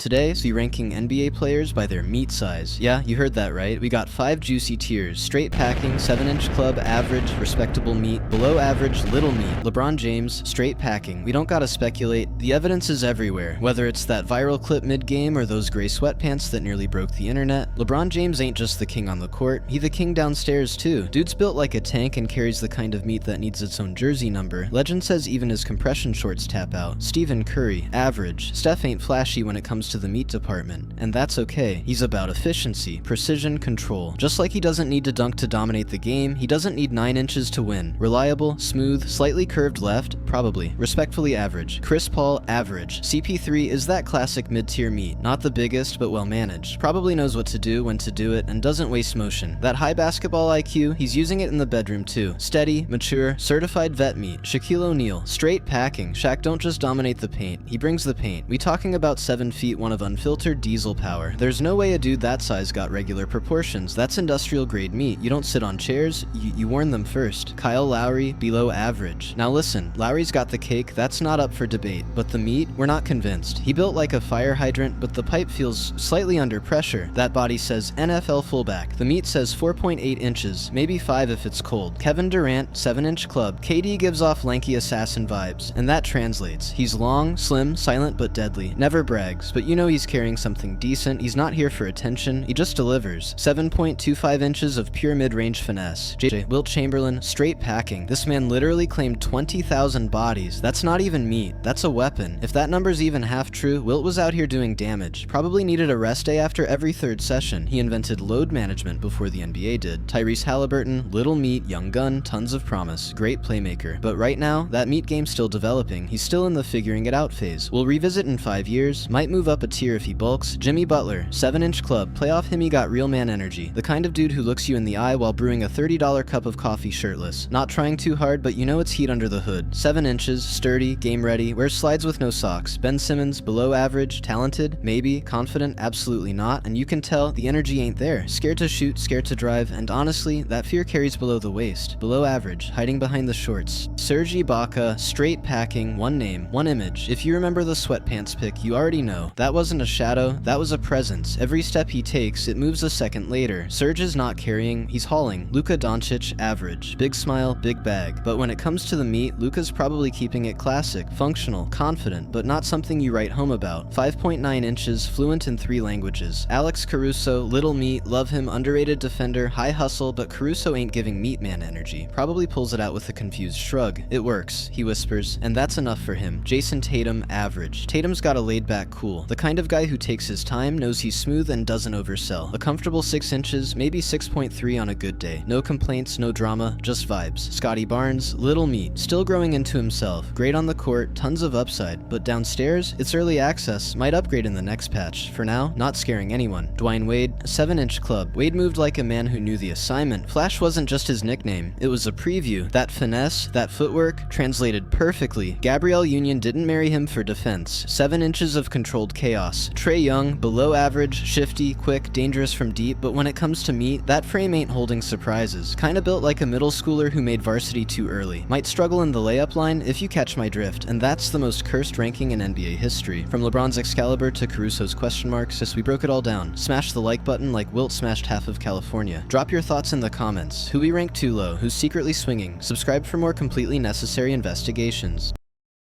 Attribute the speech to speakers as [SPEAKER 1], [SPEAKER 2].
[SPEAKER 1] Today, we'll be ranking NBA players by their meat size. Yeah, you heard that right. We got 5 juicy tiers: straight packing, 7-inch club, average, respectable meat, below average, little meat, LeBron James, straight packing. We don't gotta speculate, the evidence is everywhere. Whether it's that viral clip mid-game or those gray sweatpants that nearly broke the internet, LeBron James ain't just the king on the court, he the king downstairs too. Dude's built like a tank and carries the kind of meat that needs its own jersey number. Legend says even his compression shorts tap out. Stephen Curry, average. Steph ain't flashy when it comes to the meat department, and that's okay. He's about efficiency, precision, control. Just like he doesn't need to dunk to dominate the game, he doesn't need 9 inches to win. Reliable, smooth, slightly curved left, probably. Respectfully average. Chris Paul, average. CP3 is that classic mid-tier meat, not the biggest, but well managed. Probably knows what to do, when to do it, and doesn't waste motion. That high basketball IQ, he's using it in the bedroom too. Steady, mature, certified vet meat. Shaquille O'Neal, straight packing. Shaq don't just dominate the paint, he brings the paint. We talking about 7 feet 1 of unfiltered diesel power. There's no way a dude that size got regular proportions. That's industrial grade meat. You don't sit on chairs, you warn them first. Kyle Lowry, below average. Now listen, Lowry's got the cake, that's not up for debate, but the meat, we're not convinced. He built like a fire hydrant, but the pipe feels slightly under pressure. That body says NFL fullback. The meat says 4.8 inches, maybe 5 if it's cold. Kevin Durant, 7-inch club. KD gives off lanky assassin vibes, and that translates. He's long, slim, silent but deadly. Never brags, but you know he's carrying something decent. He's not here for attention, he just delivers. 7.25 inches of pure mid-range finesse. Wilt Chamberlain, straight packing. This man literally claimed 20,000 bodies. That's not even meat, that's a weapon. If that number's even half true, Wilt was out here doing damage. Probably needed a rest day after every third session. He invented load management before the NBA did. Tyrese Haliburton, little meat, young gun, tons of promise. Great playmaker. But right now, that meat game's still developing. He's still in the figuring it out phase. We'll revisit in 5 years, might move up a tier if he bulks. Jimmy Butler, 7-inch club. Playoff him, he got real man energy. The kind of dude who looks you in the eye while brewing a $30 cup of coffee shirtless. Not trying too hard, but you know it's heat under the hood. 7 inches, sturdy, game ready, wears slides with no socks. Ben Simmons, below average, talented, maybe, confident, absolutely not, and you can tell the energy ain't there. Scared to shoot, scared to drive, and honestly, that fear carries below the waist. Below average, hiding behind the shorts. Serge Ibaka, straight packing, one name, one image. If you remember the sweatpants pic, you already know. That wasn't a shadow, that was a presence. Every step he takes, it moves a second later. Serge is not carrying, he's hauling. Luka Doncic, average. Big smile, big bag. But when it comes to the meat, Luka's probably keeping it classic, functional, confident, but not something you write home about. 5.9 inches, fluent in 3 languages. Alex Caruso, little meat, love him, underrated defender, high hustle, but Caruso ain't giving meat man energy. Probably pulls it out with a confused shrug. It works, he whispers, and that's enough for him. Jason Tatum, average. Tatum's got a laid-back cool. The kind of guy who takes his time, knows he's smooth, and doesn't oversell. A comfortable 6 inches, maybe 6.3 on a good day. No complaints, no drama, just vibes. Scotty Barnes, little meat, still growing into himself. Great on the court, tons of upside, but downstairs, it's early access, might upgrade in the next patch. For now, not scaring anyone. Dwayne Wade, 7-inch club. Wade moved like a man who knew the assignment. Flash wasn't just his nickname, it was a preview. That finesse, that footwork, translated perfectly. Gabrielle Union didn't marry him for defense. 7 inches of controlled chaos. Trae Young, below average, shifty, quick, dangerous from deep, but when it comes to meat, that frame ain't holding surprises. Kinda built like a middle schooler who made varsity too early. Might struggle in the layup line if you catch my drift, and that's the most cursed ranking in NBA history. From LeBron's Excalibur to Caruso's question marks, as we broke it all down. Smash the like button like Wilt smashed half of California. Drop your thoughts in the comments. Who we rank too low? Who's secretly swinging? Subscribe for more completely necessary investigations.